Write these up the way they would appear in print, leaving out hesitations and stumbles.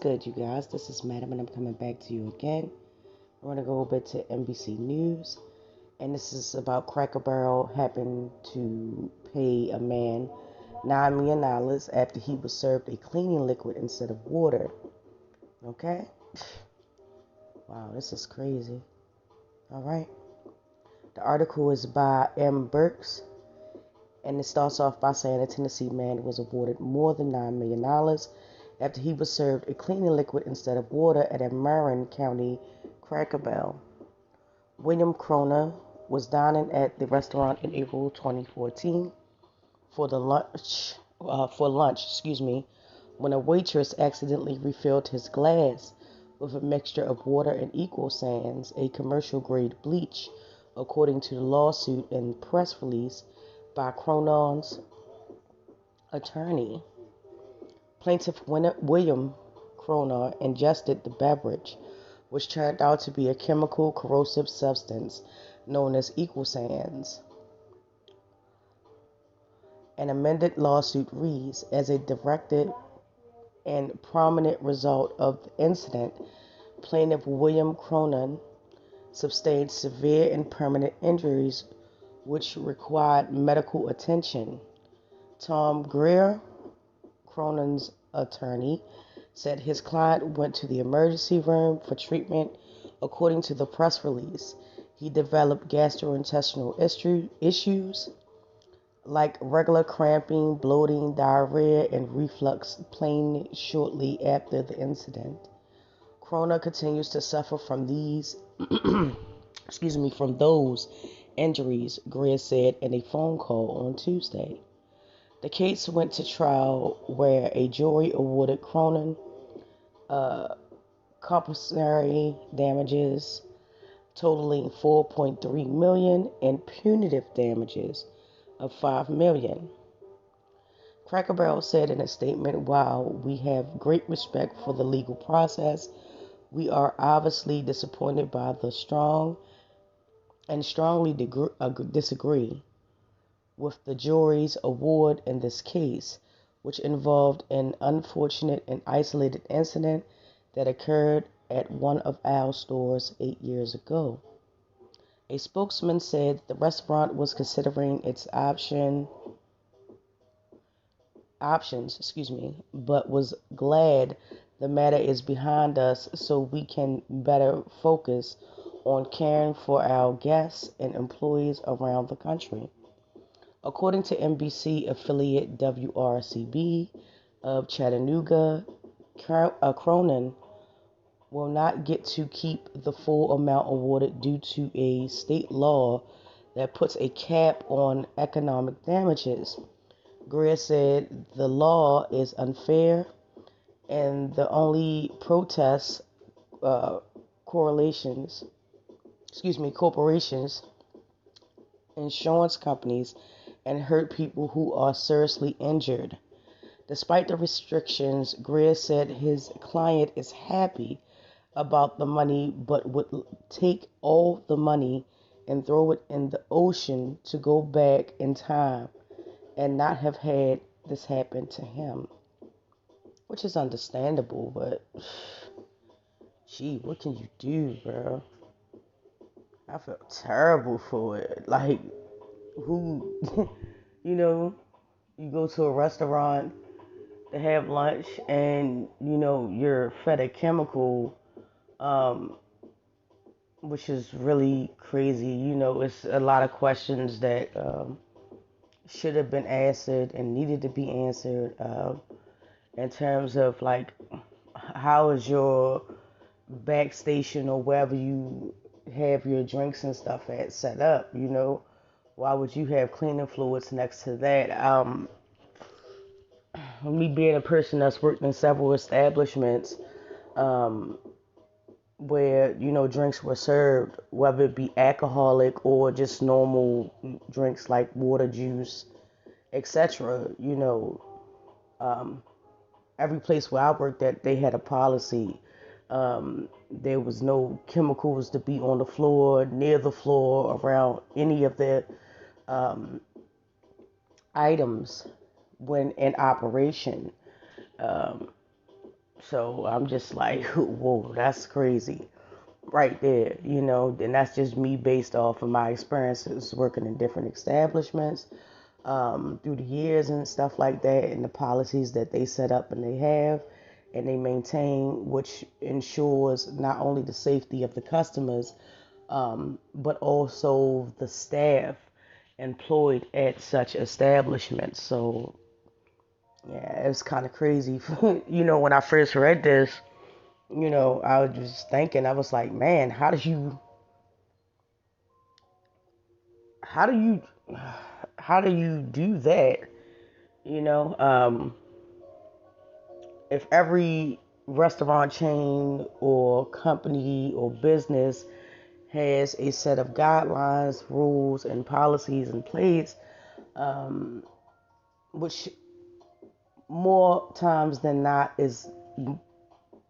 good, you guys? This is Madam, and I'm coming back to you again. We're going to go a bit to NBC News, and this is about Cracker Barrel happened to pay a man $9 million after he was served a cleaning liquid instead of water. Okay? Wow, this is crazy. All right. The article is by Burke, and it starts off by saying a Tennessee man was awarded more than $9 million after he was served a cleaning liquid instead of water at a Marin County Cracker Barrel. William Croner was dining at the restaurant in April 2014 for lunch, when a waitress accidentally refilled his glass with a mixture of water and equal sands, a commercial-grade bleach, according to the lawsuit and press release by Cronin's attorney. Plaintiff William Croner ingested the beverage, which turned out to be a chemical corrosive substance known as equal sands. An amended lawsuit reads, as a direct and prominent result of the incident, plaintiff William Cronin sustained severe and permanent injuries which required medical attention. Tom Greer, Cronin's attorney, said his client went to the emergency room for treatment. According to the press release, he developed gastrointestinal issues like regular cramping, bloating, diarrhea, and reflux plain shortly after the incident. Croner continues to suffer from these from those injuries, Greer said in a phone call on Tuesday. The case went to trial where a jury awarded Cronin compensatory damages totaling $4.3 million and punitive damages of $5 million. Cracker Barrel said in a statement, "While we have great respect for the legal process, we are obviously disappointed by the strongly disagree with the jury's award in this case, which involved an unfortunate and isolated incident that occurred at one of our stores 8 years ago." A spokesman said the restaurant was considering its options, but was glad the matter is behind us so we can better focus on caring for our guests and employees around the country. According to NBC affiliate WRCB of Chattanooga, Cronin will not get to keep the full amount awarded due to a state law that puts a cap on economic damages. Greer said the law is unfair and the only protest corporations, insurance companies, and hurt people who are seriously injured. Despite the restrictions, Greer said his client is happy about the money but would take all the money and throw it in the ocean to go back in time and not have had this happen to him. Which is understandable, but gee, what can you do, bro? I feel terrible for it. Like, who, you go to a restaurant to have lunch and, you're fed a chemical, which is really crazy. It's a lot of questions that should have been answered and needed to be answered in terms of, like, how is your back station or wherever you have your drinks and stuff at set up, Why would you have cleaning fluids next to that? Me being a person that's worked in several establishments, where, drinks were served, whether it be alcoholic or just normal drinks like water, juice, etc., every place where I worked at, they had a policy. There was no chemicals to be on the floor, near the floor, around any of the items when in operation. So I'm just like, whoa, that's crazy right there, and that's just me based off of my experiences working in different establishments through the years and stuff like that, and the policies that they set up and they have and they maintain, which ensures not only the safety of the customers, but also the staff employed at such establishments. So yeah, it's kind of crazy. When I first read this, I was just thinking, I was like, man, how do you, how do you do that? You know, um, if every restaurant chain or company or business has a set of guidelines, rules, and policies in place, um, which more times than not is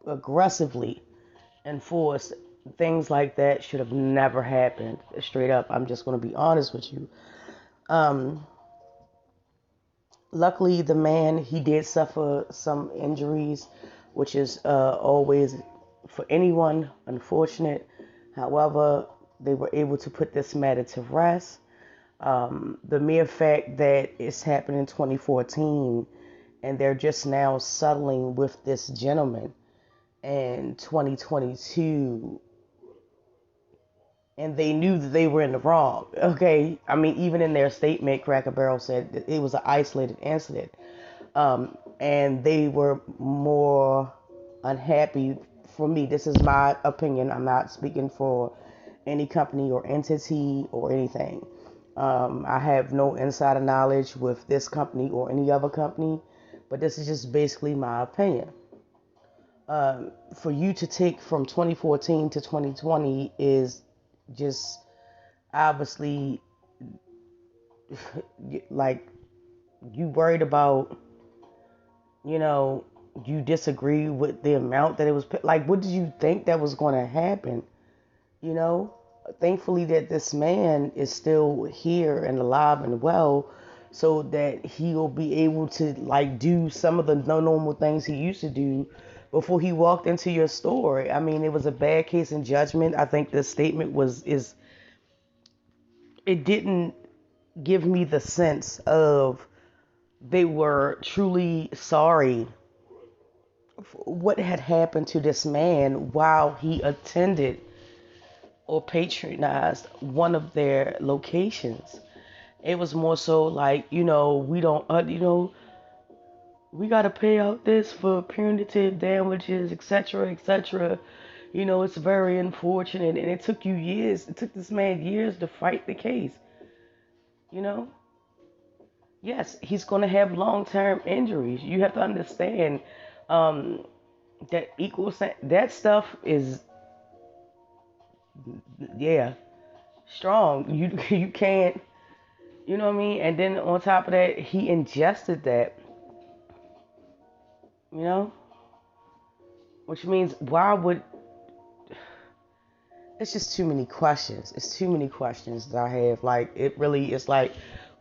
aggressively enforced, things like that should have never happened. Straight up, I'm just going to be honest with you. Um, Luckily, the man, he did suffer some injuries, which is always for anyone unfortunate. However, they were able to put this matter to rest. The mere fact that it's happened in 2014 and they're just now settling with this gentleman in 2022, and they knew that they were in the wrong. Okay, I mean, even in their statement, Cracker Barrel said that it was an isolated incident, and they were more unhappy. For me, this is my opinion. I'm not speaking for any company or entity or anything. I have no insider knowledge with this company or any other company, but this is just basically my opinion. For you to take from 2014 to 2020 is just obviously like you worried about, you know, you disagree with the amount that it was like, what did you think that was going to happen? You know, thankfully that this man is still here and alive and well, so that he'll be able to like do some of the no normal things he used to do before he walked into your store. I mean, it was a bad case in judgment. I think the statement it didn't give me the sense of they were truly sorry for what had happened to this man while he attended or patronized one of their locations. It was more so like, we don't, we got to pay out this for punitive damages, etc., etc. It's very unfortunate. And it took you years, it took this man years to fight the case. You know, yes, he's going to have long term injuries. You have to understand um, that that stuff is, yeah, strong. You can't, you know what I mean? And then on top of that, he ingested that, you know, which means why would, it's just too many questions. It's too many questions that I have. Like, it really is like,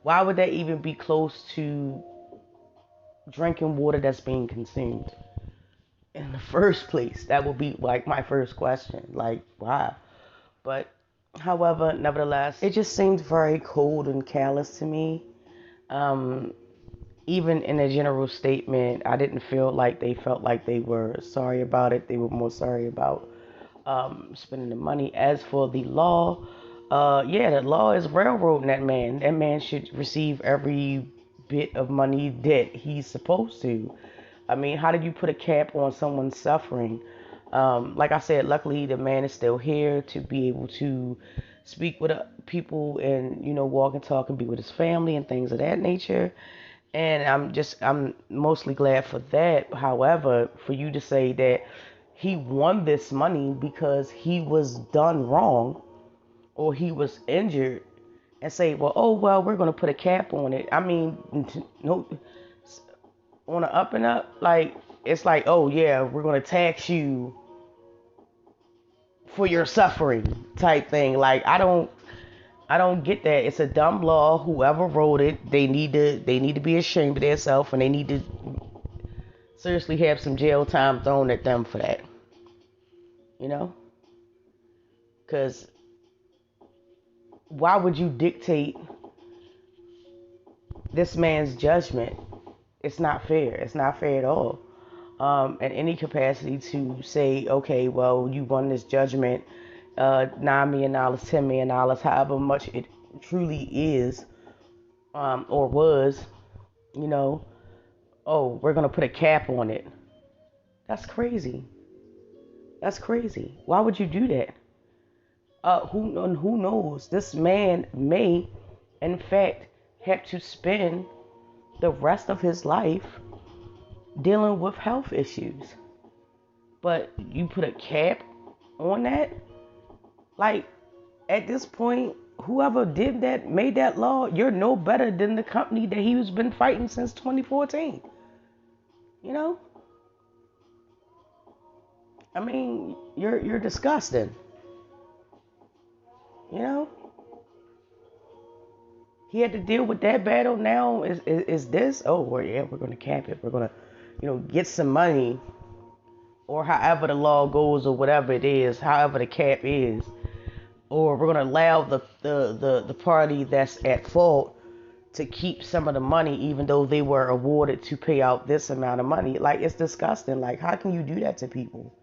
why would that even be close to drinking water that's being consumed in the first place? That would be like my first question. Like, why? But, however, nevertheless, it just seemed very cold and callous to me. Um, Even in a general statement, I didn't feel like they felt like they were sorry about it. They were more sorry about spending the money. As for the law, yeah, the law is railroading that man. That man should receive every bit of money that he's supposed to. I mean, how did you put a cap on someone's suffering? Like I said, luckily the man is still here to be able to speak with people and, walk and talk and be with his family and things of that nature. And I'm mostly glad for that. However, for you to say that he won this money because he was done wrong or he was injured, and say, well, oh, well, we're going to put a cap on it. I mean, no, on the up and up, like, it's like, oh, yeah, we're going to tax you for your suffering type thing. Like, I don't get that. It's a dumb law. Whoever wrote it, they need to be ashamed of themselves, and they need to seriously have some jail time thrown at them for that. You know, because why would you dictate this man's judgment? It's not fair. It's not fair at all. In any capacity to say, okay, well, you won this judgment, $9 million, $10 million, however much it truly is, or was, you know, oh, we're gonna put a cap on it. That's crazy. That's crazy. Why would you do that? Who knows? This man may, in fact, have to spend the rest of his life dealing with health issues. But you put a cap on that? Like, at this point, whoever did that, made that law, you're no better than the company that he's been fighting since 2014. You know? I mean, you're disgusting. You know? He had to deal with that battle. Now is this? Oh, well, yeah, we're gonna cap it. We're gonna, get some money, or however the law goes, or whatever it is, however the cap is, or we're gonna allow the party that's at fault to keep some of the money, even though they were awarded to pay out this amount of money. Like, it's disgusting. Like, how can you do that to people?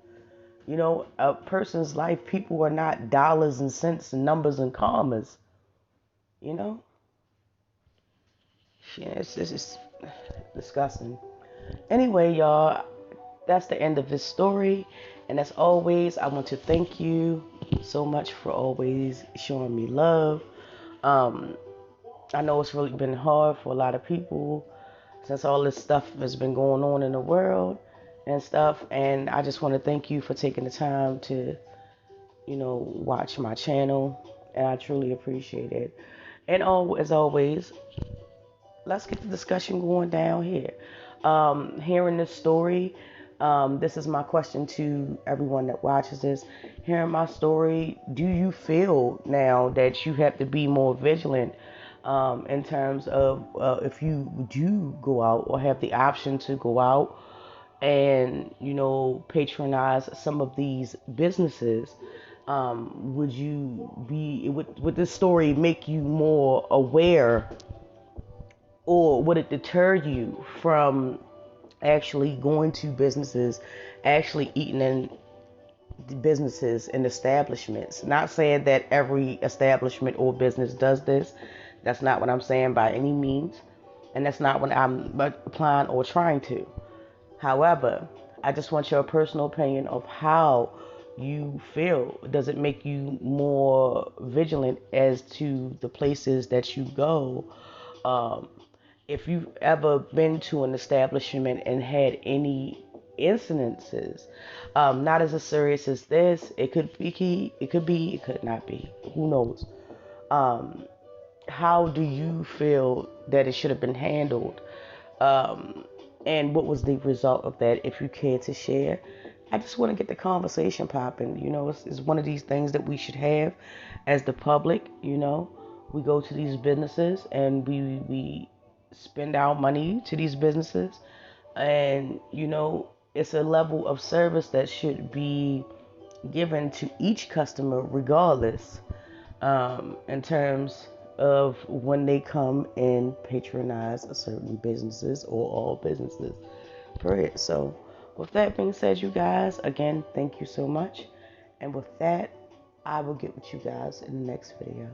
A person's life, people are not dollars and cents and numbers and commas. You know? Yeah, it's just disgusting. Anyway, y'all, that's the end of this story. And as always, I want to thank you so much for always showing me love. I know it's really been hard for a lot of people since all this stuff has been going on in the world and stuff. And I just want to thank you for taking the time to, watch my channel. And I truly appreciate it. And as always, let's get the discussion going down here. Hearing this story, this is my question to everyone that watches this. Hearing my story, do you feel now that you have to be more vigilant in terms of if you do go out or have the option to go out and, patronize some of these businesses? Would this story make you more aware, or would it deter you from actually going to businesses, actually eating in businesses and establishments? Not saying that every establishment or business does this. That's not what I'm saying by any means. And that's not what I'm applying or trying to. However, I just want your personal opinion of how you feel. Does it make you more vigilant as to the places that you go? If you've ever been to an establishment and had any incidences, not as serious as this, it could be, it could not be. Who knows? How do you feel that it should have been handled? And what was the result of that, if you care to share? I just want to get the conversation popping. It's one of these things that we should have as the public. We go to these businesses and we spend our money to these businesses, and it's a level of service that should be given to each customer regardless, in terms of when they come and patronize certain businesses or all businesses, period. So with that being said, you guys, again, thank you so much, and with that, I will get with you guys in the next video.